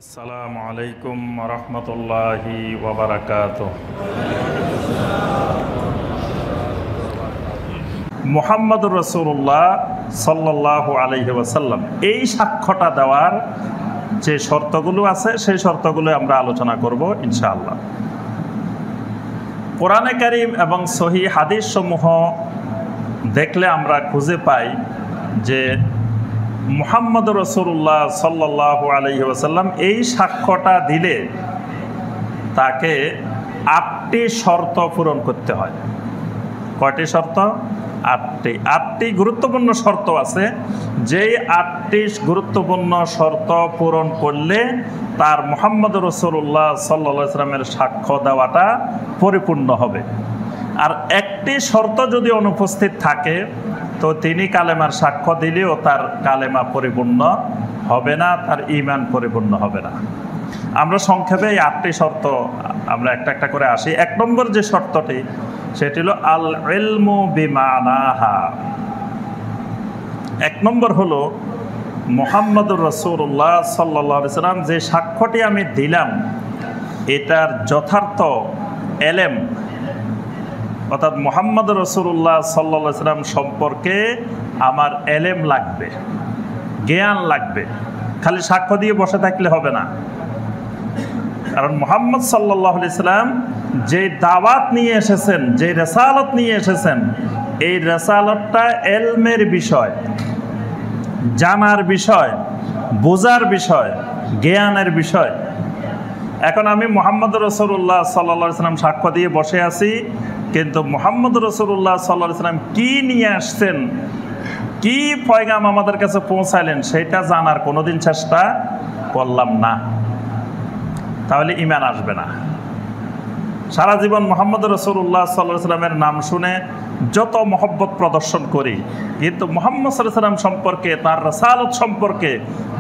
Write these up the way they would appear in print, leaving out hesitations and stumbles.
আসসালামু আলাইকুম রহমতুল্লাহি ওয়া বারাকাতুহু। মুহাম্মদুর রাসূলুল্লাহ সাল্লাল্লাহু আলাইহি ওয়াসাল্লাম এই সাক্ষ্যটা দেওয়ার যে শর্তগুলো আছে সেই শর্তগুলো আমরা আলোচনা করব ইনশাআল্লাহ। কোরআনে কারীম এবং সহিহ হাদিস সমূহ দেখলে আমরা খুঁজে পাই যে মুহাম্মদুর রাসূলুল্লাহ সাল্লাল্লাহু আলাইহি ওয়াসাল্লাম এই সাক্ষ্যটা দিলে তাকে ৮টি শর্ত পূরণ করতে হয়। কয়টি শর্ত? ৮টি গুরুত্বপূর্ণ শর্ত আছে। যেই ৮টি গুরুত্বপূর্ণ শর্ত পূরণ করলে তার মুহাম্মদুর রাসূলুল্লাহ সাল্লাল্লাহু আলাইহি ওয়াসাল্লামের সাক্ষ্য দেওয়াটা পরিপূর্ণ হবে। আর একটি শর্ত যদি অনুপস্থিত থাকে তো তিনি কালেমার সাক্ষ্য দিলেও তার কালেমা পরিপূর্ণ হবে না, তার ঈমান পরিপূর্ণ হবে না। আমরা সংক্ষেপে এই ৮টি শর্ত আমরা একটা একটা করে আসি। ১ নম্বর যে শর্তটি সেটি হলো আল ইলমু বিমানাহা। ১ নম্বর হলো মুহাম্মদুর রাসূলুল্লাহ সাল্লাল্লাহু আলাইহি ওয়াসাল্লাম যে সাক্ষ্যটি আমি দিলাম এটার যথার্থ এলেম, অর্থাৎ মুহাম্মদুর রাসূলুল্লাহ সাল্লাল্লাহু আলাইহি ওয়াসাল্লাম সম্পর্কে আমার এলেম লাগবে, জ্ঞান লাগবে। খালি সাক্ষ্য দিয়ে বসে থাকলে হবে না। কারণ মুহাম্মদ সাল্লাল্লাহু আলাইহি ওয়াসাল্লাম যে দাওয়াত নিয়ে এসেছেন, যে রিসালাত নিয়ে এসেছেন, এই রিসালাতটা ইলমের বিষয়, জানার বিষয়, বোঝার বিষয়, জ্ঞানের বিষয়। এখন আমি মুহাম্মদুর রাসূলুল্লাহ সাল্লাল্লাহু আলাইহি ওয়াসাল্লাম সাক্ষ্য দিয়ে বসে আছি, কিন্তু মুহাম্মদুর রাসূলুল্লাহ সাল্লাল্লাহু আলাইহি ওয়াসাল্লাম কি নিয়ে আসছেন, কি পয়গাম আমাদের কাছে পৌঁছাইলেন সেটা জানার কোনোদিন চেষ্টা করলাম না, তাহলে ঈমান আসবে না। সারা জীবন মুহাম্মদুর রাসূলুল্লাহ সাল্লাল্লাহু আলাইহি ওয়াসাল্লামের নাম শুনে যত মহব্বত প্রদর্শন করি, কিন্তু মুহাম্মদ সাল্লাল্লাহু আলাইহি ওয়াসাল্লাম সম্পর্কে, তার রাসালত সম্পর্কে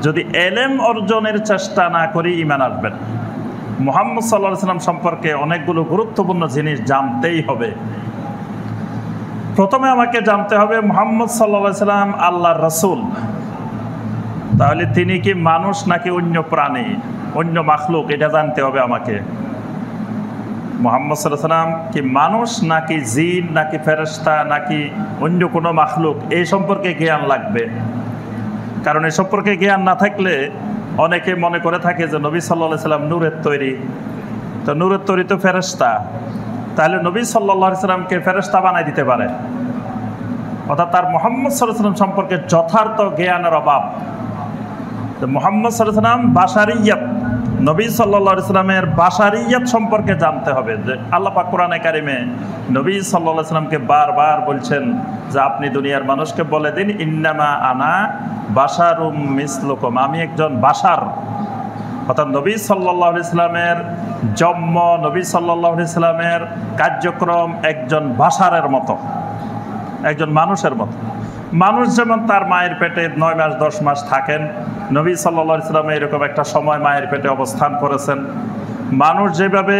যদি ইলম অর্জনের চেষ্টা না করি ঈমান আসবে না। মুহাম্মদ সাল্লাল্লাহু আলাইহি ওয়াসাল্লাম সম্পর্কে অনেকগুলো গুরুত্বপূর্ণ জিনিস জানতেই হবে। প্রথমে আমাকে জানতে হবে মুহাম্মদ সাল্লাল্লাহু আলাইহি ওয়াসাল্লাম আল্লাহর রাসূল। তাহলে তিনি কি মানুষ নাকি অন্য প্রাণী, অন্য মাখলুক, এটা জানতে হবে আমাকে। মুহাম্মদ সাল্লাল্লাহু আলাইহি ওয়াসাল্লাম কি মানুষ নাকি জিন নাকি ফেরেশতা নাকি অন্য কোনো মাখলুক, এই সম্পর্কে জ্ঞান লাগবে। কারণ এই সম্পর্কে জ্ঞান না থাকলে অনেকে মনে করে থাকে যে নবী সাল্লাল্লাহু আলাইহি ওয়াসাল্লাম নূরের তৈরি, তো নূরের তৈরি তো ফেরেশতা, তাহলে নবী সাল্লাল্লাহু আলাইহি ওয়াসাল্লামকে ফেরেশতা বানাই দিতে পারে। অর্থাৎ তার মুহাম্মদ সাল্লাল্লাহু আলাইহি ওয়াসাল্লাম সম্পর্কে যথার্থ জ্ঞানের অভাব। মুহাম্মদ সাল্লাল্লাহু আলাইহি ওয়াসাল্লাম বাশারিয়াত, নবী সাল্লাল্লাহু আলাইহি ওয়াসাল্লামের বাশারিয়াত সম্পর্কে জানতে হবে। যে আল্লাহ পাক কোরআনে কারিমে নবী সাল্লাল্লাহু আলাইহি ওয়াসাল্লামকে বারবার বলছেন যে আপনি দুনিয়ার মানুষকে বলে দিন ইন্নামা আনা বাশারুম মিসলুকুম, আমি একজন বাশার। অর্থাৎ নবী সাল্লাল্লাহু আলাইহি ওয়াসাল্লামের জন্ম, নবী সাল্লাল্লাহু আলাইহি ওয়াসাল্লামের কার্যক্রম একজন বাশারের মতো, একজন মানুষের মতো। মানুষ যেমন তার মায়ের পেটে 9 মাস 10 মাস থাকেন, নবী সাল্লাল্লাহু আলাইহি ওয়াসাল্লাম এরকম একটা সময় মায়ের পেটে অবস্থান করেছেন। মানুষ যেভাবে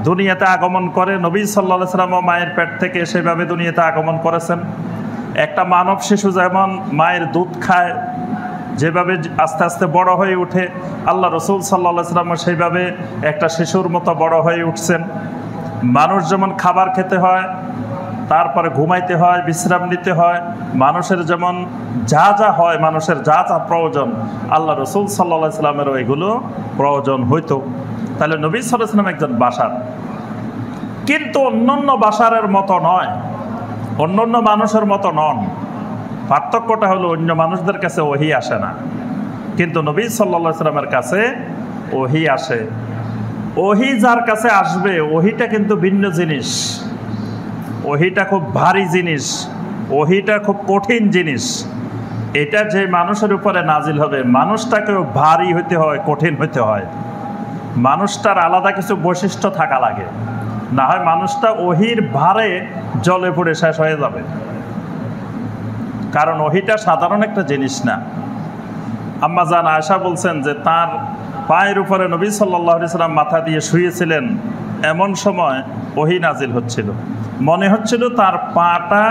দুনিয়াতে আগমন করে, নবী সাল্লাল্লাহু আলাইহি ওয়াসাল্লামও মায়ের পেট থেকে সেভাবে দুনিয়াতে আগমন করেছেন। একটা মানব শিশু যেমন মায়ের দুধ খায়, যেভাবে আস্তে আস্তে বড় হয়ে ওঠে, আল্লাহ রাসূল সাল্লাল্লাহু আলাইহি ওয়াসাল্লাম সেইভাবে একটা শিশুর মতো বড় হয়ে উঠছেন। মানুষ যেমন খাবার খেতে হয়, তারপরে ঘুমাইতে হয়, বিশ্রাম নিতে হয়, মানুষের যেমন যা যা হয়, মানুষের যা যা প্রয়োজন, আল্লাহ রাসূল সাল্লাল্লাহু আলাইহি ওয়াসাল্লামেরও এগুলো প্রয়োজন হইতো। তাহলে নবী সাল্লাল্লাহু আলাইহি ওয়াসাল্লাম একজন বাশার, কিন্তু অন্যান্য বাশারের মতো নয়, অন্যান্য মানুষের মতো নন। পার্থক্যটা হলো অন্য মানুষদের কাছে ওহী আসে না, কিন্তু নবী সাল্লাল্লাহু আলাইহি ওয়াসাল্লামের কাছে ওহী আসে। ওহী যার কাছে আসবে, ওহীটা কিন্তু ভিন্ন জিনিস, ওহীটা খুব ভারী জিনিস, ওহীটা খুব কঠিন জিনিস। এটা যে মানুষের উপরে নাজিল হবে, মানুষটাকেও ভারী হইতে হয়, কঠিন হইতে হয়। মানুষটার আলাদা কিছু বৈশিষ্ট্য থাকা লাগে, না হয় মানুষটা ওহীর ভারে জলে পড়ে শেষ হয়ে যাবে। কারণ ওহীটা সাধারণ একটা জিনিস না। আম্মা জান আয়েশা বলছেন যে তার পায়ের উপরে নবী সাল্লাল্লাহু আলাইহি ওয়াসাল্লাম মাথা দিয়ে শুয়েছিলেন, এমন সময় ওহী নাজিল হচ্ছিল, মনে হচ্ছিল তার পাটা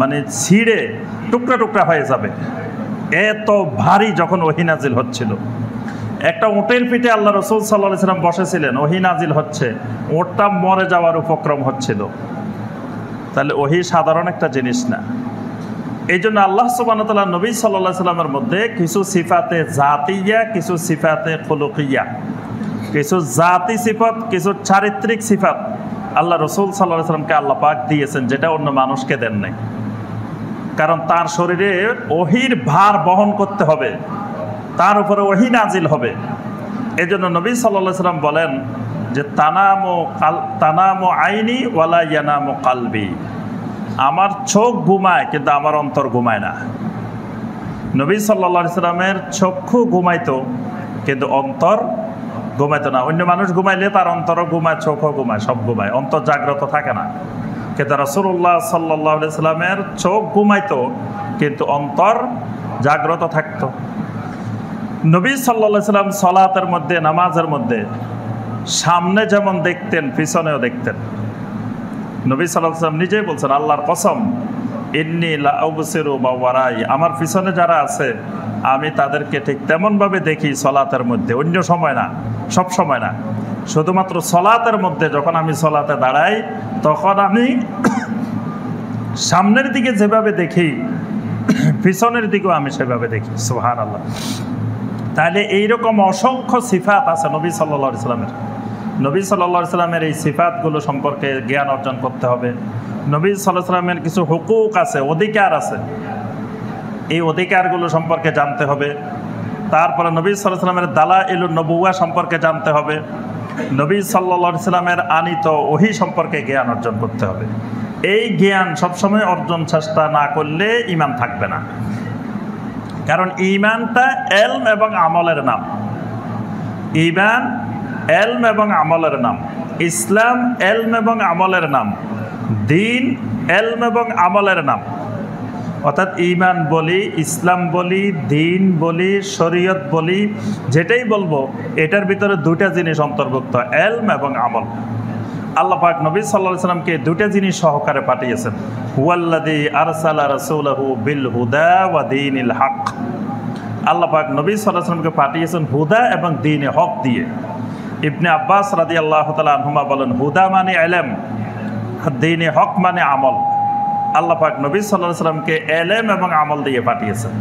মানে ছিঁড়ে টুকরা টুকরা হয়ে যাবে, এত ভারী যখন ওহী নাজিল হচ্ছিল। একটা উটের পিঠে আল্লাহ রসুল সাল্লাল্লাহু আলাইহি ওয়াসাল্লাম বসেছিলেন, ওহী নাজিল হচ্ছে, উটটা মরে যাওয়ার উপক্রম হচ্ছিল। তাহলে ওহী সাধারণ একটা জিনিস না। এই জন্য আল্লাহ সুবহানাহু ওয়া তাআলা নবী সাল্লাল্লাহু আলাইহি ওয়াসাল্লামের মধ্যে কিছু সিফাতে জাতিয়া, কিছু সিফাতে খুলুকিয়া, কিছু জাতি সিফাত, কিছু চারিত্রিক সিফাত আল্লাহ রসুল সাল্লাল্লাহু আলাইহি ওয়াসাল্লামকে আল্লাহ পাক দিয়েছেন, যেটা অন্য মানুষকে দেন নাই। কারণ তার শরীরে ওহীর ভার বহন করতে হবে, তার উপরে ওহী নাজিল হবে। এই জন্য নবী সাল্লাল্লাহু আলাইহি ওয়াসাল্লাম বলেন যে তানামু আইনি ওয়ালা ইয়ানামু কালবি, আমার চোখ ঘুমায় কিন্তু আমার অন্তর ঘুমায় না। নবী সাল্লাল্লাহু আলাইহি ওয়াসাল্লামের চক্ষু ঘুমাইতো কিন্তু অন্তর ঘুমাইতো না। অন্য মানুষ ঘুমাইলে তার অন্তরও ঘুমায়, চোখও ঘুমায়, সব ঘুমায়, অন্তর জাগ্রত থাকে না। কিন্তু রাসূলুল্লাহ সাল্লাল্লাহু আলাইহি ওয়াসাল্লামের চোখ ঘুমাইতো কিন্তু অন্তর জাগ্রত থাকতো। নবী সাল্লাল্লাহু আলাইহি ওয়াসাল্লাম সালাতের মধ্যে, নামাজের মধ্যে সামনে যেমন দেখতেন পিছনেও দেখতেন। নবী সাল্লাল্লাহু আলাইহি ওয়াসাল্লাম নিজেই বলছেন, আল্লাহর কসম, ইন্নী লা আবসিরু মা ওয়ারাই, আমার পিছনে যারা আছে আমি তাদেরকে ঠিক তেমনভাবে দেখি সলাতের মধ্যে, অন্য সময় না, সব সময় না, শুধুমাত্র সলাতের মধ্যে। যখন আমি সলাতে দাঁড়াই তখন আমি সামনের দিকে যেভাবে দেখি পিছনের দিকেও আমি সেভাবে দেখি। সুবহানাল্লাহ। তাহলে এইরকম অসংখ্য সিফাত আছে নবী সাল্লাল্লাহু আলাইহি ওয়াসাল্লামের। নবী সাল্লাল্লাহু আলাইহি ওয়াসাল্লামের এই সিফাতগুলো সম্পর্কে জ্ঞান অর্জন করতে হবে। নবী সাল্লাল্লাহু আলাইহি ওয়াসাল্লামের কিছু হুকুক আছে, অধিকার আছে, এই অধিকারগুলো সম্পর্কে জানতে হবে। তারপরে নবী সাল্লাল্লাহু আলাইহি ওয়াসাল্লামের দালাইলুন নবুওয়া সম্পর্কে জানতে হবে। নবী সাল্লাল্লাহু আলাইহি ওয়াসাল্লামের আনিত ওহী সম্পর্কে জ্ঞান অর্জন করতে হবে। এই জ্ঞান সবসময় অর্জন চেষ্টা না করলে ঈমান থাকবে না। কারণ ঈমানটা ইলম এবং আমলের নাম। ঈমান ইলম এবং আমলের নাম। ইসলাম ইলম এবং আমলের নাম। দ্বীন ইলম এবং আমলের নাম। অর্থাৎ ঈমান বলি, ইসলাম বলি, দ্বীন বলি, শরীয়ত বলি, যেটাই বলবো এটার ভিতরে দুটা জিনিস অন্তর্ভুক্ত, ইলম এবং আমল। আল্লাহ পাক নবী সাল্লাল্লাহু আলাইহি ওয়াসাল্লামকে দুটা জিনিস সহকারে পাঠিয়েছেন। হুয়াল্লাযী আরসালা রাসূলাহু বিল হুদা ওয়া দীনিল হক। আল্লাহ পাক নবী সাল্লাল্লাহু আলাইহি ওয়াসাল্লামকে পাঠিয়েছেন হুদা এবং দ্বীনে হক দিয়ে। ইবনে আব্বাস রাদিয়াল্লাহু তাআলা আনহুমা বলেন, হুদা মানে ইলম, দ্বীনে হক মানে আমল। আল্লাহ পাক নবী সাল্লাল্লাহু আলাইহি ওয়াসাল্লামকে ইলম এবং আমল দিয়ে পাঠিয়েছেন।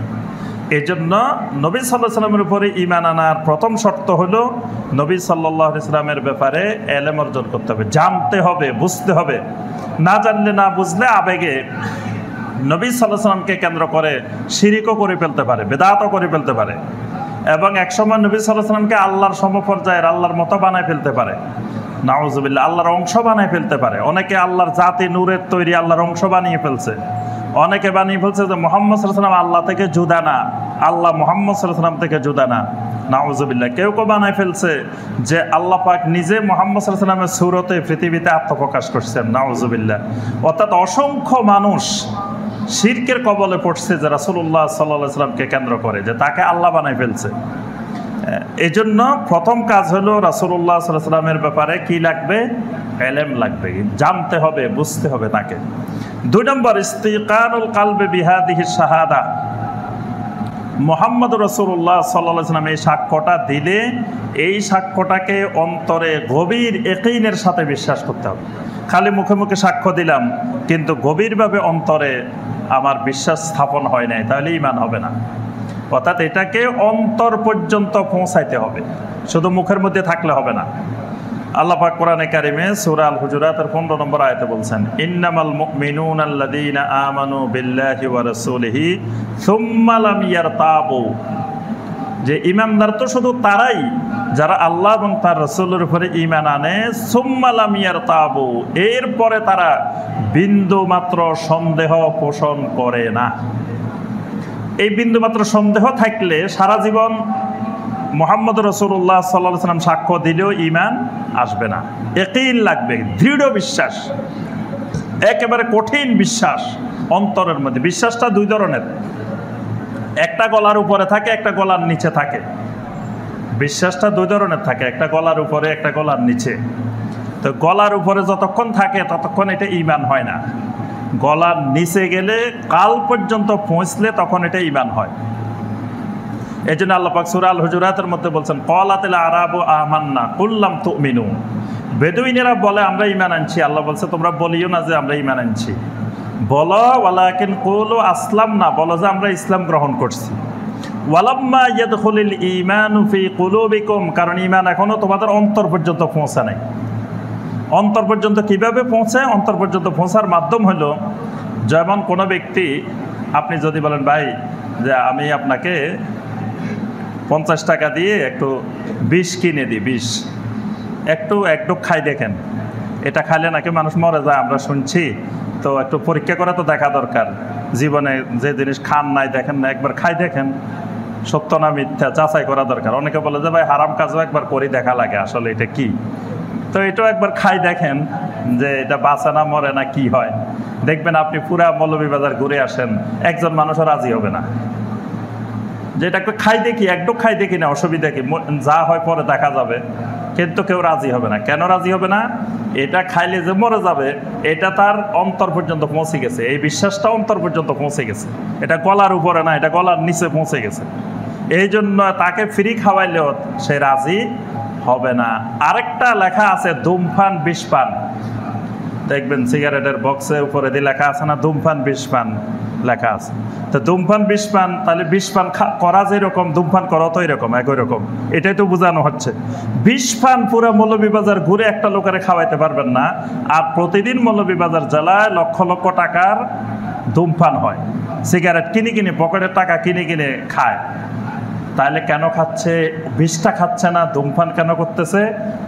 এই জন্য নবী সাল্লাল্লাহু আলাইহি ওয়াসাল্লামের উপরে ঈমান আনার প্রথম শর্ত হলো নবী সাল্লাল্লাহু আলাইহি ওয়াসাল্লামের ব্যাপারে ইলম অর্জন করতে হবে, জানতে হবে, বুঝতে হবে। না জানলে, না বুঝলে আবেগে নবী সাল্লাল্লাহু আলাইহি ওয়াসাল্লামকে কেন্দ্র করে শিরিকও করে ফেলতে পারে, বেদাতও করে ফেলতে পারে, এবং একসময় নবী সাল্লাল্লাহু আলাইহি ওয়াসাল্লামকে আল্লাহর সমপর্যায়ের, আল্লাহর মতো বানায় ফেলতে পারে। নাউজুবিল্লাহ, আল্লাহর অংশ বানায় ফেলতে পারে। অনেকে আল্লাহর জাতি নূরের তৈরি আল্লাহর অংশ বানিয়ে ফেলছে। অনেকে বানিয়ে ফেলছে যে মুহাম্মদ সাল্লাল্লাহু আলাইহি ওয়াসাল্লাম আল্লাহ থেকে জুদা না, আল্লাহ মুহাম্মদ সাল্লাল্লাহু আলাইহি ওয়াসাল্লাম থেকে জুদা না। নাউজুবিল্লাহ। কেউ কেউ বানায় ফেলছে যে আল্লাহ পাক নিজে মুহাম্মদ সাল্লাল্লাহু আলাইহি ওয়াসাল্লামের সূরতে পৃথিবীতে আত্মপ্রকাশ করছেন। নাউজুবিল্লাহ। অর্থাৎ অসংখ্য মানুষ শিরকের কবলে পড়ছে যে রাসূলুল্লাহ সাল্লাল্লাহু আলাইহি ওয়াসাল্লামকে কেন্দ্র করে, যে তাকে আল্লাহ বানায় ফেলছে। এই জন্য প্রথম কাজ হলো রাসূলুল্লাহ সাল্লাল্লাহু আলাইহি ওয়াসাল্লামের ব্যাপারে কি লাগবে? ইলম লাগবে, জানতে হবে, বুঝতে হবে তাকে। 2 নম্বর, ইস্তিকানুল কলবি বিহাদিহি শাহাদা। মুহাম্মদ রাসূলুল্লাহ সাল্লাল্লাহু আলাইহি ওয়াসাল্লাম এই সাক্ষ্যটা দিলে এই সাক্ষ্যটাকে অন্তরে গভীর ইয়াকিনের সাথে বিশ্বাস করতে হবে। খালি মুখে মুখে সাক্ষ্য দিলাম কিন্তু গভীরভাবে অন্তরে আমার বিশ্বাস স্থাপন হয় নাই, তাহলে ঈমান হবে না। অর্থাৎ এটাকে অন্তর পর্যন্ত পৌঁছাইতে হবে, শুধু মুখের মধ্যে থাকলে হবে না। আল্লাহ পাক কোরআনে কারিমে সূরা আল হুজুরাতের 15 নম্বর আয়াতে বলছেন, ইন্নামাল মুমিনুনা আল্লাযীনা আমানু বিল্লাহি ওয়া রাসূলিহি সুম্মা লাম ইয়ারতাবু। যে ঈমানদার তো শুধু তারাই যারা আল্লাহ এবং তার রাসূলের উপরে ঈমান আনে, সুম্মা লাম ইয়ারতাবু, এরপরে তারা বিন্দু মাত্র সন্দেহ পোষণ করে না। এই বিন্দুমাত্র সন্দেহ থাকলে সারা জীবন মুহাম্মদ রাসূলুল্লাহ সাল্লাল্লাহু আলাইহি ওয়াসাল্লাম সাক্ষ্য দিলেও ঈমান আসবে না। ইয়াকিন লাগবে, দৃঢ় বিশ্বাস, একেবারে কঠিন বিশ্বাস অন্তরের মধ্যে। বিশ্বাসটা 2 ধরনের, একটা গলার উপরে থাকে, একটা গলার নিচে থাকে। বিশ্বাসটা 2 ধরনের থাকে, একটা গলার উপরে, একটা গলার নিচে। তো গলার উপরে যতক্ষণ থাকে ততক্ষণ এটা ঈমান হয় না। গলার নিচে গেলে কাল পর্যন্ত পৌঁছলে তখন এটা ঈমান হয়। এই জন্য আল্লাহ পাক সূরা আল হুজুরাতের মধ্যে বলছেন ক্বালাতিল আরাবু আমান্না কুল লাম তুমিনু, বেদুইনেরা বলে আমরা ঈমান আনছি, আল্লাহ বলছে তোমরা বলিও না যে আমরা ঈমান আনছি, বলো ওয়ালাকিন কুলু আসলামনা, বলো যে আমরা ইসলাম গ্রহণ করছি। ওয়ালাম্মা ইয়াদখুলিল ঈমানু ফি কুলুবিকুম, কারণ ঈমান এখনো তোমাদের অন্তর পর্যন্ত পৌঁছে নাই। অন্তর পর্যন্ত কিভাবে পৌঁছে? অন্তর পর্যন্ত পৌঁছার মাধ্যম হলো, যেমন কোনো ব্যক্তি, আপনি যদি বলেন ভাই যে আমি আপনাকে 50 টাকা দিয়ে একটু বিষ কিনে দিই, বিষ একটু খাই দেখেন, এটা খাইলে নাকি মানুষ মরে যায় আমরা শুনছি, তো একটু পরীক্ষা করে তো দেখা দরকার, জীবনে যে জিনিস খান নাই দেখেন না, একবার খাই দেখেন সত্য না মিথ্যা যাচাই করা দরকার। অনেকে বলে যে ভাই হারাম কাজও একবার করে দেখা লাগে, আসলে এটা কি, তো এটাও একবার খাই দেখেন যে এটা বাঁচে না মরে না কি হয়, দেখবেন আপনি পুরা মৌলভীবাজার ঘুরে আসেন, একজন মানুষও রাজি হবে না যে এটা একটু খাই দেখি না, অসুবিধা কি, যা হয় পরে দেখা যাবে, কিন্তু কেউ রাজি হবে না। কেন রাজি হবে না? এটা খাইলে যে মরে যাবে এটা তার অন্তর পর্যন্ত পৌঁছে গেছে, এই বিশ্বাসটা অন্তর পর্যন্ত পৌঁছে গেছে, এটা গলার উপরে না, এটা গলার নিচে পৌঁছে গেছে। এই জন্য তাকে ফ্রি খাওয়াইলেও সে রাজি হবে না। আরেকটা লেখা আছে ধূমপান বিষপান, দেখবেন সিগারেটের বক্সে উপরে দিয়ে লেখা আছে না ধূমপান বিষপান লেখা আছে, তো ধূমপান বিষপান, তাহলে বিষপান করা যেরকম ধূমপান করা তো এরকম একই রকম, এটাই তো বোঝানো হচ্ছে। বিষপান পুরো মৌলভীবাজার ঘুরে একটা লোকের খাওয়াইতে পারবেন না, আর প্রতিদিন মৌলভীবাজার জেলায় লক্ষ লক্ষ টাকার ধূমপান হয়, সিগারেট কিনে পকেটের টাকা কিনে খায়। তাহলে কেন খাচ্ছে? বিষটা খাচ্ছে না, ধূমপান কেন করতেছে?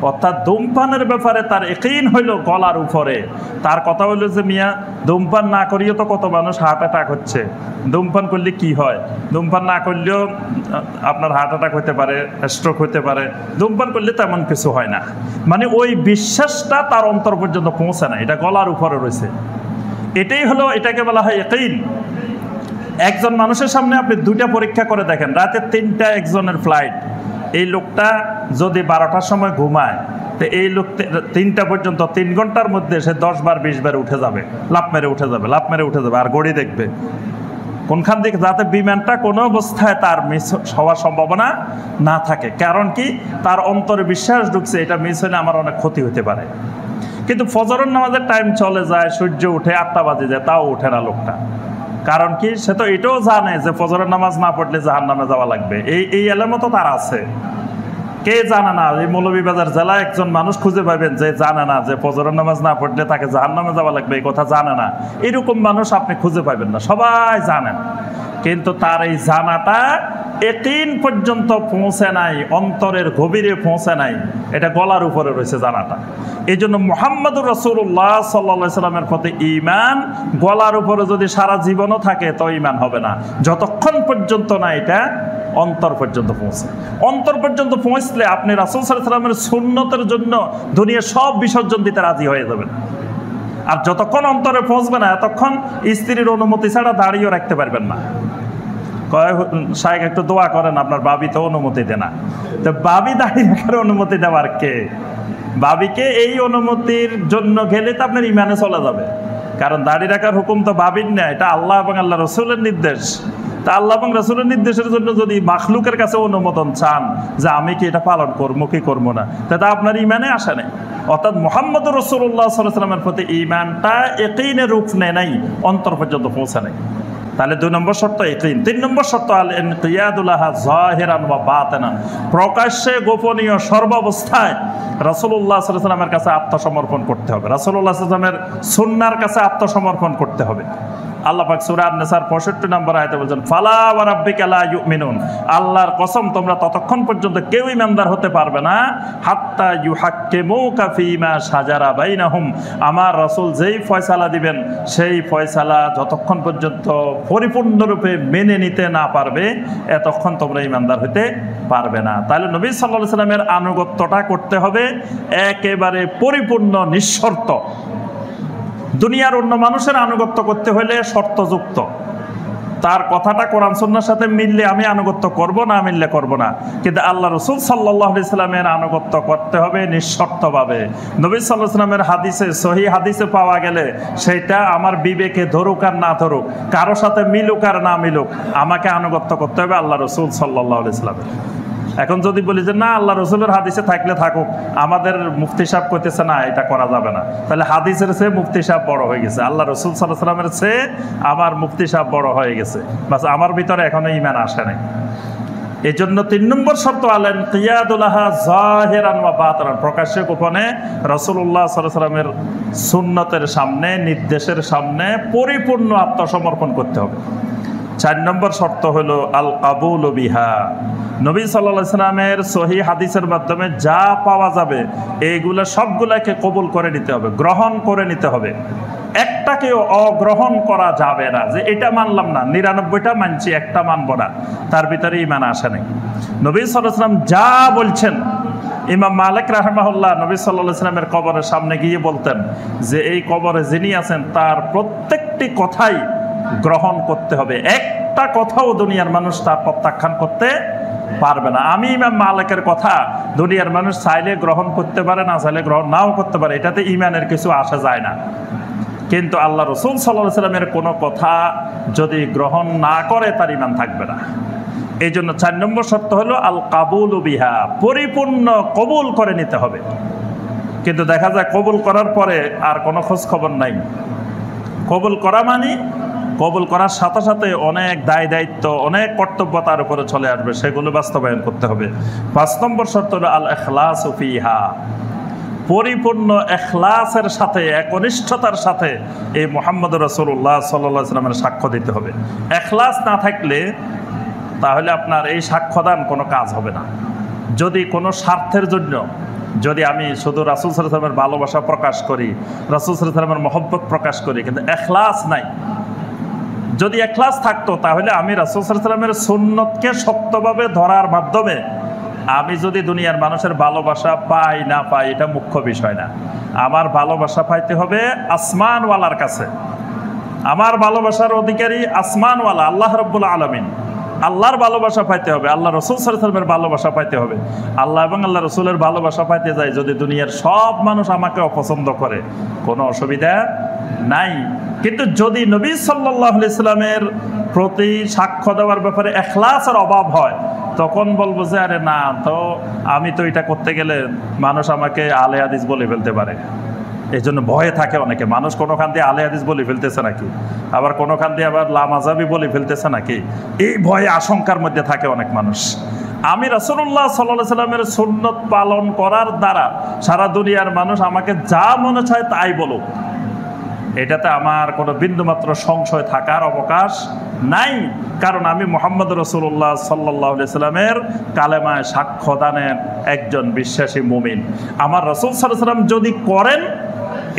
অর্থাৎ ধূমপানের ব্যাপারে তার ইয়াকিন হইল গলার উপরে। তার কথা হইল যে মিয়া ধূমপান না করিও তো কত মানুষ হার্ট অ্যাটাক হচ্ছে, ধূমপান করলে কি হয়? ধূমপান না করলেও আপনার হার্ট অ্যাটাক হতে পারে, স্ট্রোক হতে পারে, ধূমপান করলে তেমন কিছু হয় না। মানে ওই বিশ্বাসটা তার অন্তর পর্যন্ত পৌঁছে না, এটা গলার উপরে রয়েছে। এটাই হলো, এটাকে বলা হয় ইয়াকিন। একজন মানুষের সামনে আপনি দুইটা পরীক্ষা করে দেখেন, রাতে 3টা একজনের ফ্লাইট, এই লোকটা যদি 12টার সময় ঘুমায়, তো এই লোক 3টা পর্যন্ত 3 ঘন্টার মধ্যে সে 10 বার 20 বার উঠে যাবে, লাফ মেরে উঠে যাবে, আর গড়ি দেখবে কোনখান থেকে, যাতে বিমানটা কোনো অবস্থায় তার মিস হওয়ার সম্ভাবনা না থাকে। কারণ কি? তার অন্তরে বিশ্বাস ঢুকছে এটা মিস হলে আমার অনেক ক্ষতি হতে পারে। কিন্তু ফজরের নামাজের টাইম চলে যায়, সূর্য উঠে 8টা বাজে যায়, তাও ওঠে না লোকটা। কারণ কি? সে তো এটাও জানে যে ফজরের নামাজ না পড়লে জাহান্নামে যাওয়া লাগবে, এই এলামও তো তার আছে। কে জানে না? এই মৌলভীবাজার জেলায় একজন মানুষ খুঁজে পাবেন যে জানে না যে ফজরের নামাজ না পড়লে তাকে জাহান্নামে যাওয়া লাগবে, এই কথা জানে না। এরকম মানুষ আপনি খুঁজে পাবেন না, সবাই জানেন, কিন্তু তার এই জানাটা ইয়াকিন পর্যন্ত পৌঁছে নাই, অন্তরের গভীরে পৌঁছে নাই, এটা গলার উপরে রয়েছে জানাটা। এই জন্য মুহাম্মদুর রাসূলুল্লাহ সাল্লাল্লাহু আলাইহি সাল্লামের প্রতি ঈমান গলার উপরে যদি সারা জীবনও থাকে তো ঈমান হবে না, যতক্ষণ পর্যন্ত না এটা অন্তর পর্যন্ত পৌঁছে। অন্তর পর্যন্ত পৌঁছলে আপনি রাসূল সাল্লাল্লাহু আলাইহি সাল্লামের সুন্নতের জন্য দুনিয়ার সব বিসর্জন দিতে রাজি হয়ে যাবেন। আর যতক্ষণ অন্তরে পৌঁছবে না এতক্ষণ স্ত্রীর অনুমতি ছাড়া দাঁড়িয়েও রাখতে পারবেন না। শায়েখ একটু দোয়া করেন, আপনার বাবি তো অনুমতি দেয় না, তো বাবি দাঁড়িয়ে রাখার অনুমতি দেওয়ার কে? বাবিকে এই অনুমতির জন্য গেলে তো আপনার ইমানে চলে যাবে, কারণ দাঁড়িয়ে রাখার হুকুম তো বাবির না, এটা আল্লাহ এবং আল্লাহ রসুলের নির্দেশ। তা আল্লাহ এবং রসুলের নির্দেশের জন্য যদি মাখলুকের কাছে অনুমোদন চান যে আমি কি এটা পালন করবো কি করবো না, তা আপনার ইমানে আসে নাই। অর্থাৎ মুহাম্মদুর রাসূলুল্লাহ সাল্লাল্লাহু আলাইহি ওয়াসাল্লামের প্রতি ঈমানটা ইয়াকিনের রূপ নেয় নাই, অন্তর পর্যন্ত পৌঁছে নাই। তাহলে 2 নম্বর শর্ত ইয়াকিন। 3 নম্বর শর্ত আল ইনকিয়াদু লাহা যাহিরান ওয়া বাতিনান, প্রকাশ্যে গোপনীয় সর্বাবস্থায় রাসূলুল্লাহ সাল্লাল্লাহু আলাইহি ওয়াসাল্লামের কাছে আত্মসমর্পণ করতে হবে, রাসূলুল্লাহ সাল্লাল্লাহু আলাইহি ওয়াসাল্লামের সুন্নাহর কাছে আত্মসমর্পণ করতে হবে। আল্লাহ পাক সূরা আন-নিসার 65 নম্বর আয়াতে বলেন ফালা ওয়া রাব্বিকা লা ইউমিনুন, আল্লাহর কসম তোমরা ততক্ষণ পর্যন্ত কেউ ঈমানদার হতে পারবে না হাত্তা ইউহাক্কিমুকা ফীমা শাজারা বাইনাহুম, আমার রাসূল যেই ফয়সালা দিবেন সেই ফয়সালা যতক্ষণ পর্যন্ত পরিপূর্ণরূপে মেনে নিতে না পারবে এতক্ষণ তোমরা ঈমানদার হতে পারবে না। তাহলে নবী সাল্লাল্লাহু আলাইহি সাল্লামের আনুগত্যটা করতে হবে একেবারে পরিপূর্ণ নিঃশর্ত। দুনিয়ার অন্য মানুষের আনুগত্য করতে হলে শর্তযুক্ত, তার কথাটা কোরআন সুন্নাহর সাথে মিললে আমি আনুগত্য করব, না মিললে করব না। কিন্তু আল্লাহ রাসূল সাল্লাল্লাহু আলাইহি সাল্লামের আনুগত্য করতে হবে নিঃশর্তভাবে। নবী সাল্লাল্লাহু আলাইহি সাল্লামের হাদিসে, সহিহ হাদিসে পাওয়া গেলে সেটা আমার বিবেকে ধরুক আর না ধরুক, কারো সাথে মিলুক আর না মিলুক, আমাকে আনুগত্য করতে হবে আল্লাহ রাসূল সাল্লাল্লাহু আলাইহি সাল্লামের। এখন যদি বলি যে না, আল্লাহ রসুলের হাদিসে থাকলে থাকুক, আমাদের মুফতি সাহেব কইতেছে না এটা করা যাবে না, তাহলে হাদিসের চেয়ে মুফতি সাহেব বড় হয়ে গেছে, আল্লাহ রসুল সাল্লাল্লাহু আলাইহি সাল্লামের চেয়ে আমার মুফতি সাহেব বড় হয়ে গেছে, বাস আমার ভিতরে এখনো ঈমান আসে নাই। এই জন্য 3 নম্বর শর্ত আলেন কিয়াদুলাহা যাহিরান ওয়া বাতিনান, প্রকাশ্যে গোপনে রাসূলুল্লাহ সাল্লাল্লাহু আলাইহি সাল্লামের সুন্নতের সামনে, নির্দেশের সামনে পরিপূর্ণ আত্মসমর্পণ করতে হবে। 4 নম্বর শর্ত হলো আল কাবুল বিহা, নবী সাল্লাল্লাহু আলাইহি সাল্লামের সহিহ হাদিসের মাধ্যমে যা পাওয়া যাবে এইগুলা সবগুলাকে কবুল করে নিতে হবে, গ্রহণ করে নিতে হবে। একটাকেও অগ্রহণ করা যাবে না, যে এটা মানলাম না, 99টা মানছি, একটা মানব না, তার ভিতরে ঈমান আসে নাই। নবী সাল্লাল্লাহু আলাইহি সাল্লাম যা বলছেন, ইমাম মালিক রাহিমাহুল্লাহ নবী সাল্লাল্লাহু আলাইহি সাল্লামের কবরের সামনে গিয়ে বলতেন যে এই কবরে যিনি আছেন তার প্রত্যেকটি কথাই গ্রহণ করতে হবে, একটা কথাও দুনিয়ার মানুষ তার প্রত্যাখ্যান করতে পারবে না। আমি ইমাম মালিকের কথা দুনিয়ার মানুষ চাইলে গ্রহণ করতে পারে, না চাইলে গ্রহণ নাও করতে পারে, এটাতে ঈমানের কিছু আসা যায় না। কিন্তু আল্লাহ রাসূল সাল্লাল্লাহু আলাইহি সাল্লামের কোনো কথা যদি গ্রহণ না করে তার ঈমান থাকবে না। এই জন্য 4 নম্বর শর্ত হলো আল কাবুলু বিহা, পরিপূর্ণ কবুল করে নিতে হবে। কিন্তু দেখা যায় কবুল করার পরে আর কোনো খোঁজ খবর নাই। কবুল করা মানে কবুল করার সাথে সাথে অনেক দায় দায়িত্ব, অনেক কর্তব্য তার উপরে চলে আসবে, সেগুলো বাস্তবায়ন করতে হবে। 5 নম্বর শর্ত হলো আল ইখলাসু ফিহা, পরিপূর্ণ ইখলাসের সাথে, একনিষ্ঠতার সাথে এই মুহাম্মদ রাসূলুল্লাহ সাল্লাল্লাহু আলাইহি ওয়াসাল্লামের সাক্ষ্য দিতে হবে। ইখলাস না থাকলে তাহলে আপনার এই সাক্ষ্যদান কোনো কাজ হবে না। যদি কোনো স্বার্থের জন্য যদি আমি শুধু রাসূল সাল্লাল্লাহু আলাইহি ওয়াসাল্লামের ভালোবাসা প্রকাশ করি, রাসূল সাল্লাল্লাহু আলাইহি ওয়াসাল্লামের মহব্বত প্রকাশ করি, কিন্তু ইখলাস নাই, যদি ইখলাস থাকতো তাহলে আমি রাসূল সাল্লাল্লাহু আলাইহি ওয়াসাল্লামের সুন্নতকে শক্তভাবে ধরার মাধ্যমে আমি যদি দুনিয়ার মানুষের ভালোবাসা পাই না পাই এটা মুখ্য বিষয় না। আমার ভালোবাসা পাইতে হবে আসমানওয়ালার কাছে, আমার ভালোবাসার অধিকারী আসমানওয়ালা আল্লাহ রাব্বুল আলামিন, আল্লাহর ভালোবাসা পাইতে হবে, আল্লাহ রাসূল সাল্লাল্লাহু আলাইহি ওয়াসাল্লামের ভালোবাসা পাইতে হবে। আল্লাহ এবং আল্লাহ রাসূলের ভালোবাসা পাইতে যায় যদি দুনিয়ার সব মানুষ আমাকে অপছন্দ করে, কোনো অসুবিধা নাই। কিন্তু যদি নবী সাল্লাল্লাহু আলাইহি সাল্লামের প্রতি সাক্ষ্য দেওয়ার ব্যাপারে ইখলাসের অভাব হয়, তখন বলবো যে আরে না, তো আমি তো এটা করতে গেলে মানুষ আমাকে আলে হাদিস বলে ফেলতে পারে, এই জন্য ভয়ে থাকে অনেকে। মানুষ কোনোখান দিয়ে আলে হাদিস বলে ফেলতেছে নাকি, আবার কোনোখান দিয়ে আবার লামাজাবি বলে ফেলতেছে নাকি, এই ভয়ে আশঙ্কার মধ্যে থাকে অনেক মানুষ। আমি রাসূলুল্লাহ সাল্লাল্লাহু আলাইহি সাল্লামের সুন্নত পালন করার দ্বারা সারা দুনিয়ার মানুষ আমাকে যা মনে চায় তাই বলুক, এটাতে আমার কোনো বিন্দুমাত্র সংশয় থাকার অবকাশ নাই, কারণ আমি মুহাম্মদ রাসূলুল্লাহ সাল্লাল্লাহু আলাইহি সাল্লামের কালেমায় সাক্ষ্যদানের একজন বিশ্বাসী মুমিন। আমার রাসূল সাল্লাল্লাহু আলাইহি সাল্লাম যদি করেন,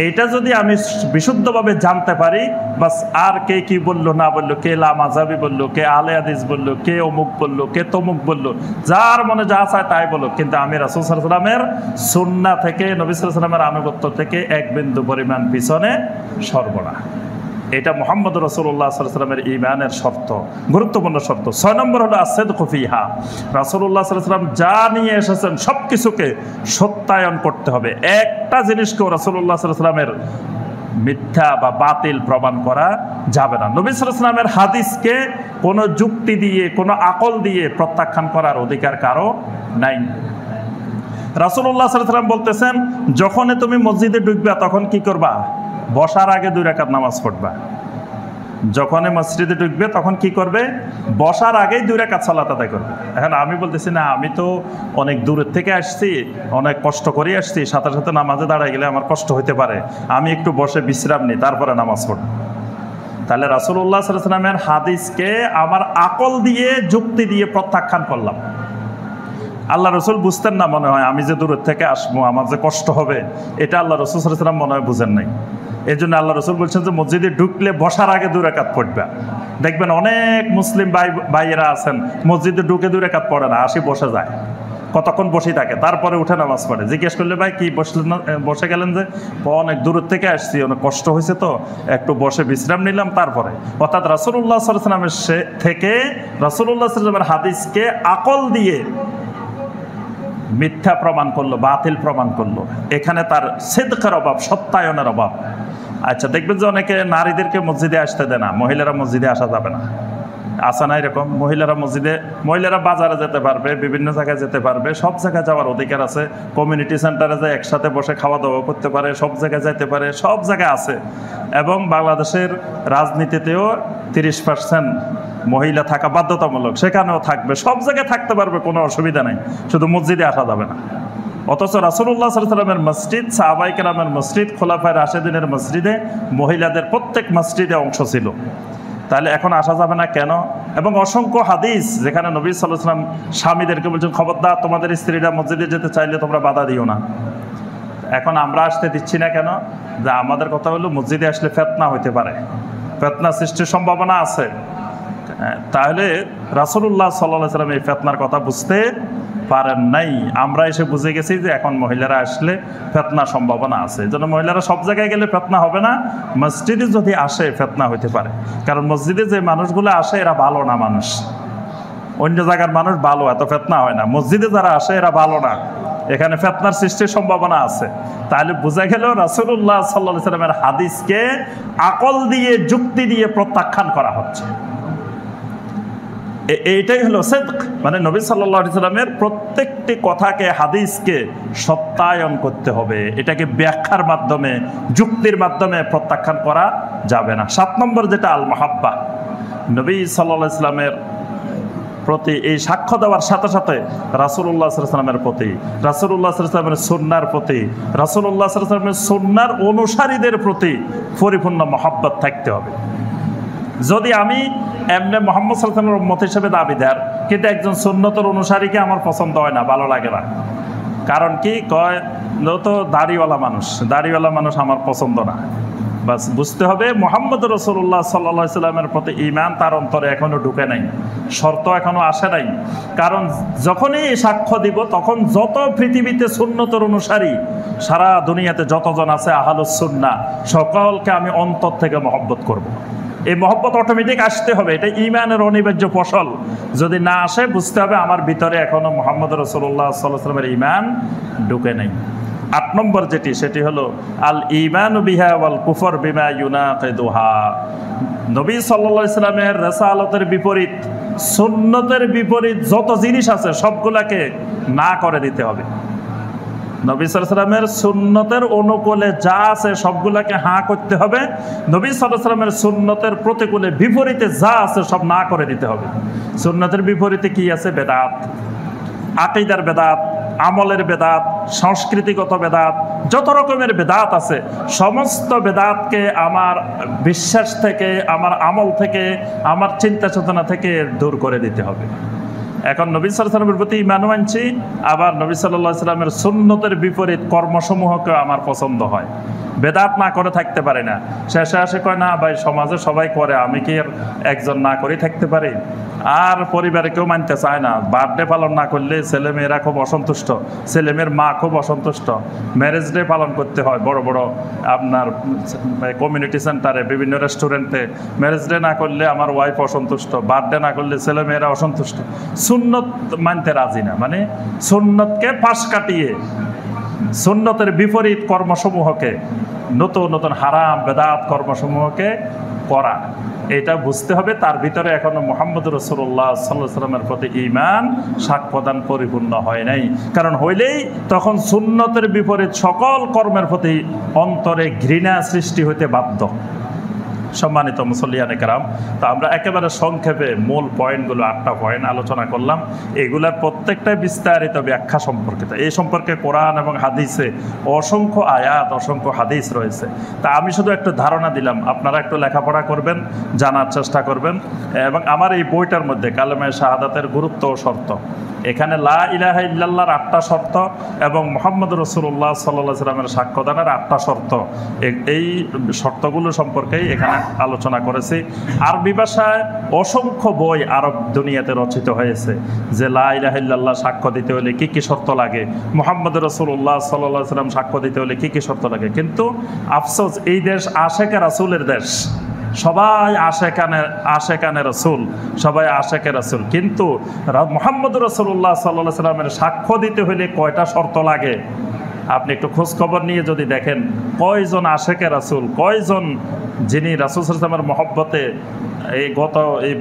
এটা যদি আমি বিশুদ্ধভাবে জানতে পারি, বাস আর কে কি বললো না বললো, কে লামাজাবি বললো, কে আলে হাদিস বললো, কে অমুক বললো, কে তমুক বললো, যার মনে যা চায় তাই বলো, কিন্তু আমি রাসূল সাল্লাল্লাহু আলাইহি সাল্লামের সুন্নাহ থেকে, নবী সাল্লাল্লাহু আলাইহি সাল্লামের আনুগত্য থেকে এক বিন্দু পরিমাণ পিছনে সরব না। এটা মুহাম্মদ রাসূলুল্লাহ সাল্লাল্লাহু আলাইহি সাল্লামের ঈমানের শর্ত, গুরুত্বপূর্ণ শর্ত। 6 নম্বর হলো as-সিদকু ফিহা, রাসূলুল্লাহ সাল্লাল্লাহু আলাইহি সাল্লাম যা নিয়ে এসেছেন সব কিছুকে সত্যায়ন করতে হবে। একটা জিনিসকেও রাসূলুল্লাহ সাল্লাল্লাহু আলাইহি সাল্লামের মিথ্যা বা বাতিল প্রমাণ করা যাবে না। নবী সাল্লাল্লাহু আলাইহি সাল্লামের হাদিসকে কোনো যুক্তি দিয়ে, কোনো আকল দিয়ে প্রত্যাখ্যান করার অধিকার কারো নাই। রাসূলুল্লাহ সাল্লাল্লাহু আলাইহি সাল্লাম বলতেছেন, যখনই তুমি মসজিদে ঢুকবা তখন কি করবা? বসার আগে 2 রাকাত নামাজ পড়বা। যখনই মসজিদে ঢুকবে তখন কি করবে? বসার আগেই 2 রাকাত সালাত আদায় করবে। এখন আমি বলতেছি না, আমি তো অনেক দূরের থেকে আসছি, অনেক কষ্ট করে আসছি, সাথে সাথে নামাজে দাঁড়ায় গেলে আমার কষ্ট হতে পারে, আমি একটু বসে বিশ্রাম নিই, তারপরে নামাজ পড়ব। তাহলে রাসূলুল্লাহ সাল্লাল্লাহু আলাইহি সাল্লামের হাদিসকে আমার আকল দিয়ে, যুক্তি দিয়ে প্রত্যাখ্যান করলাম। আল্লাহ রসুল বুঝতেন না মনে হয়, আমি যে দূরের থেকে আসবো আমার যে কষ্ট হবে, এটা আল্লাহ রসুল সাল্লাল্লাহু আলাইহি সাল্লাম মনে হয় বুঝেন নাই। এই জন্য আল্লাহ রসুল বলছেন যে মসজিদে ঢুকলে বসার আগে 2 রাকাত পড়বে। দেখবেন অনেক মুসলিম ভাইয়েরা আছেন মসজিদে ঢুকে 2 রাকাত পড়ে না, আসি বসে যায়। কতক্ষণ বসে থাকে, তারপরে উঠে নামাজ পড়ে। জিজ্ঞেস করলে ভাই কি বসলেন না, বসে গেলেন যে? অনেক দূর থেকে আসছি, অনেক কষ্ট হয়েছে তো একটু বসে বিশ্রাম নিলাম তারপরে। অর্থাৎ রাসূলুল্লাহ সাল্লাল্লাহু আলাইহি ওয়াসাল্লামের থেকে রাসূলুল্লাহ সাল্লাল্লাহু আলাইহি ওয়াসাল্লামের হাদিসকে আকল দিয়ে মিথ্যা প্রমাণ করলো, বাতিল প্রমাণ করলো। এখানে তার সিদকের অভাব, সত্যায়নের অভাব। আচ্ছা, দেখবেন যে অনেকে নারীদেরকে মসজিদে আসতে দেয় না, মহিলারা মসজিদে আসা যাবে না, আসা না এরকম? মহিলারা মসজিদে, মহিলারা বাজারে যেতে পারবে, বিভিন্ন জায়গায় যেতে পারবে, সব জায়গায় যাওয়ার অধিকার আছে। কমিউনিটি সেন্টারে যায় একসাথে বসে খাওয়া দাওয়া করতে পারে, সব জায়গায় যেতে পারে, সব জায়গায় আছে। এবং বাংলাদেশের রাজনীতিতেও 30% মহিলা থাকা বাধ্যতামূলক, সেখানেও থাকবে, সব জায়গায় থাকতে পারবে, কোনো অসুবিধা নেই, শুধু মসজিদে আসা যাবে না। অথচ রাসূলুল্লাহ সাল্লাল্লাহু আলাইহি ওয়াসাল্লামের মসজিদ, সাহাবায়ে কেরামের মসজিদ, খোলাফায়ে রাশেদিনের মসজিদে মহিলাদের প্রত্যেক মসজিদে অংশ ছিল। তাহলে এখন আসা যাবে না কেন? এবং অসংখ্য হাদিস যেখানে নবী সাল্লাল্লাহু আলাইহি ওয়াসাল্লাম স্বামীদেরকে বলছেন, খবরদার তোমাদের স্ত্রীরা মসজিদে যেতে চাইলে তোমরা বাধা দিও না। এখন আমরা আসতে দিচ্ছি না কেন? যে আমাদের কথা হলো মসজিদে আসলে ফিতনা হইতে পারে, ফিতনা সৃষ্টির সম্ভাবনা আছে। তাহলে রাসূলুল্লাহ সাল্লাল্লাহু আলাইহি ওয়াসাল্লাম এই ফিতনার কথা বুঝতে পারেন নাই। আমরা এসে বুঝে গেছি যে এখন মহিলারা আসলে ফিতনার সম্ভাবনা আছে। এজন্য মহিলারা সব জায়গায় গেলে ফিতনা হবে না, মসজিদে যদি আসে ফিতনা হইতে পারে। কারণ মসজিদে যে মানুষগুলো আসে এরা ভালো না মানুষ, অন্য জায়গার মানুষ ভালো, এত ফিতনা হয় না। মসজিদে যারা আসে এরা ভালো না, এখানে ফিতনার সৃষ্টির সম্ভাবনা আছে। তাহলে বোঝা গেল রাসূলুল্লাহ সাল্লাল্লাহু আলাইহি ওয়াসাল্লামের হাদিসকে আকল দিয়ে, যুক্তি দিয়ে প্রত্যাখ্যান করা হচ্ছে। এইটাই হলো সিদক, মানে নবী সাল্লাল্লাহু আলাইহি ওয়াসাল্লামের প্রত্যেকটি কথাকে, হাদিসকে সত্যায়ন করতে হবে। এটাকে ব্যাখ্যার মাধ্যমে, যুক্তির মাধ্যমে প্রত্যাখ্যান করা যাবে না। 7 নম্বর যেটা আল মাহাব্বা, নবী সাল্লাল্লাহু আলাইহি ওয়াসাল্লামের প্রতি এই সাক্ষ্য দেওয়ার সাথে সাথে রাসূলুল্লাহ সাল্লাল্লাহু আলাইহি ওয়াসাল্লামের প্রতি, রাসূলুল্লাহ সাল্লাল্লাহু আলাইহি ওয়াসাল্লামের সুন্নাহর প্রতি, রাসূলুল্লাহ সাল্লাল্লাহু আলাইহি ওয়াসাল্লামের সুন্নাহর অনুসারীদের প্রতি পরিপূর্ণ মহব্বত থাকতে হবে। যদি আমি এমনি মুহাম্মদ সাল্লাল্লাহু আলাইহি ওয়াসাল্লামের উম্মত হিসেবে দাবিদার, কিন্তু একজন সুন্নতের অনুসারীকে আমার পছন্দ হয় না, ভালো লাগে না। কারণ কি কয়, তো দাড়িওয়ালা মানুষ আমার পছন্দ না। বাস বুঝতে হবে মুহাম্মদ রাসূলুল্লাহ সাল্লাল্লাহু আলাইহি ওয়াসাল্লামের প্রতি ঈমান তার অন্তরে এখনো ঢুকে নাই, শর্ত এখনো আসে নাই। কারণ যখনই সাক্ষ্য দিব, তখন যত পৃথিবীতে সুন্নতের অনুসারী সারা দুনিয়াতে যতজন আছে আহলুস সুন্নাহ, সকলকে আমি অন্তর থেকে মহব্বত করব। এই মহব্বত অটোমেটিক আসতে হবে, এটা ঈমানের অনিবার্য ফসল। যদি না আসে, বুঝতে হবে আমার ভিতরে এখনো মুহাম্মদ রাসূলুল্লাহ সাল্লাল্লাহু আলাইহি ওয়াসাল্লামের ঈমান ঢুকে নাই। 8 নম্বর যেটি, সেটি হলো আল ঈমানু বিহা ওয়াল কুফর বিমা ইউনাকিদুহা। নবী সাল্লাল্লাহু আলাইহি ওয়াসাল্লামের রিসালাতের বিপরীত, সুন্নতের বিপরীত যত জিনিস আছে সবগুলাকে না করে দিতে হবে। নবী সাল্লাল্লাহু আলাইহি ওয়াসাল্লামের সুন্নতের অনুকূলে যা আছে সবগুলাকে হাঁ করতে হবে। নবী সাল্লাল্লাহু আলাইহি ওয়াসাল্লামের সুন্নতের প্রতিকূলে, বিপরীতে যা আছে সব না করে দিতে হবে। সুন্নতের বিপরীতে কি আছে? বেদাত, আকীদার বেদাত, আমলের বেদাত, সংস্কৃতিগত বেদাত, যত রকমের বেদাত আছে সমস্ত বেদাতকে আমার বিশ্বাস থেকে, আমার আমল থেকে, আমার চিন্তা চেতনা থেকে দূর করে দিতে হবে। এখন নবী সাল্লাল্লাহু আলাইহি ওয়াসাল্লামের প্রতি ঈমান আনছি, আবার নবী সাল্লাল্লাহু আলাইহি ওয়াসাল্লামের সুন্নতের বিপরীত কর্মসমূহকে আমার পছন্দ হয়, বেদাত না করে থাকতে পারে না। শেষে আসে কয়, না ভাই সমাজে সবাই করে, আমি কি একজন না করে থাকতে পারি? আর পরিবারে কেউ মানতে চায় না, বার্থডে পালন না করলে ছেলেমেয়েরা খুব অসন্তুষ্ট, ছেলেমেয়ের মা খুব অসন্তুষ্ট। ম্যারেজ ডে পালন করতে হয় বড় বড় আপনার কমিউনিটি সেন্টারে, বিভিন্ন রেস্টুরেন্টে। ম্যারেজ ডে না করলে আমার ওয়াইফ অসন্তুষ্ট, বার্থডে না করলে ছেলেমেয়েরা অসন্তুষ্ট। সুন্নত মানতে রাজি না, মানে সুন্নতকে পাশ কাটিয়ে সুন্নতের বিপরীত কর্মসমূহকে, নতুন নতুন হারাম বেদাত কর্মসমূহকে করা, এটা বুঝতে হবে। তার ভিতরে এখনো মুহাম্মদ রাসূলুল্লাহ সাল্লাল্লাহু আলাইহি ওয়াসাল্লামের প্রতি ঈমান সাক্ষ্যদান পরিপূর্ণ হয় নাই। কারণ হইলেই তখন সুন্নতের বিপরীত সকল কর্মের প্রতি অন্তরে ঘৃণা সৃষ্টি হইতে বাধ্য। সম্মানিত মুসল্লিয়ানে কেরাম, তো আমরা একেবারে সংক্ষেপে মূল পয়েন্টগুলো 8টা পয়েন্ট আলোচনা করলাম। এগুলার প্রত্যেকটাই বিস্তারিত ব্যাখ্যা সম্পর্কিত। এই সম্পর্কে কোরআন এবং হাদিসে অসংখ্য আয়াত, অসংখ্য হাদিস রয়েছে। তা আমি শুধু একটু ধারণা দিলাম, আপনারা একটু লেখাপড়া করবেন, জানার চেষ্টা করবেন। এবং আমার এই বইটার মধ্যে কালেমায়ে শাহাদাতের গুরুত্ব ও শর্ত, এখানে লা ইলাহা ইল্লাল্লাহর 8টা শর্ত এবং মুহাম্মদ রাসূলুল্লাহ সাল্লাল্লাহু আলাইহি ওয়াসাল্লামের সাক্ষ্যদানের 8টা শর্ত, এই শর্তগুলো সম্পর্কেই এখানে আলোচনা করেছি। আরবি ভাষায় অসংখ্য বই আরব দুনিয়াতে রচিত হয়েছে যে লা ইলাহা ইল্লাল্লাহ সাক্ষ্য দিতে হলে কি কি শর্ত লাগে, মুহাম্মদ রাসূলুল্লাহ সাল্লাল্লাহু আলাইহি ওয়াসাল্লাম সাক্ষ্য দিতে হলে কি কি শর্ত লাগে। কিন্তু আফসোস, এই দেশ আশেকে রাসূলের দেশ, সবাই আশেকানে রাসূল, সবাই আশেকে রাসূল, কিন্তু মুহাম্মদ রাসূলুল্লাহ সাল্লাল্লাহু আলাইহি ওয়াসাল্লামের সাক্ষ্য দিতে হলে কয়টা শর্ত লাগে আপনি একটু খোঁজ খবর নিয়ে যদি দেখেন, কয়জন আশেকে রাসূল, কয়জন যিনি রাসূল সাল্লাল্লাহু আলাইহি ওয়াসাল্লামের মহব্বতে এই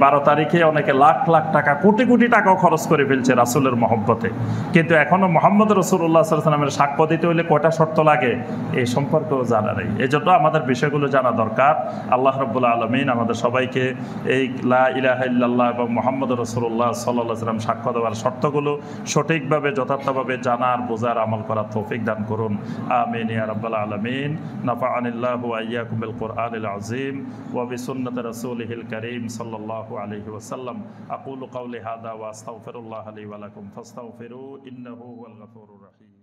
12 তারিখে অনেকে লাখ লাখ টাকা, কোটি কোটি টাকাও খরচ করে ফেলছে রাসূলের মহব্বতে, কিন্তু এখনো মুহাম্মদ রাসূলুল্লাহ সাল্লাল্লাহু আলাইহি ওয়াসাল্লামের সাক্ষ্য দিতে হলে কয়টা শর্ত লাগে এই সম্পর্কেও জানা নেই। এই জন্য আমাদের বিষয়গুলো জানা দরকার। আল্লাহ রাব্বুল আলামিন আমাদের সবাইকে এই লা ইলাহা ইল্লাল্লাহ এবং মুহাম্মদ রাসূলুল্লাহ সাল্লাল্লাহু আলাইহি ওয়াসাল্লাম সাক্ষ্য দেওয়ার শর্তগুলো সঠিকভাবে যথার্থভাবে জানার, বোঝার, আমল করার তৌফিক দান করুন। আমিন ইয়া রাব্বাল আলামিন। নাফা'আনিল্লাহু ওয়া ইয়্যাকুম বিল কুরআনিল আযীম ওয়া বিসুন্নতি রাসূলিহিল কারীম সাল্লাল্লাহু আলাইহি ওয়াসাল্লাম। আকুলু কাওলি হাযা ওয়া আস্তাগফিরুল্লাহ লি ওয়া লাকুম ফাস্তাগফিরু ইন্নাহু হুয়াল গফুরুর রহিম।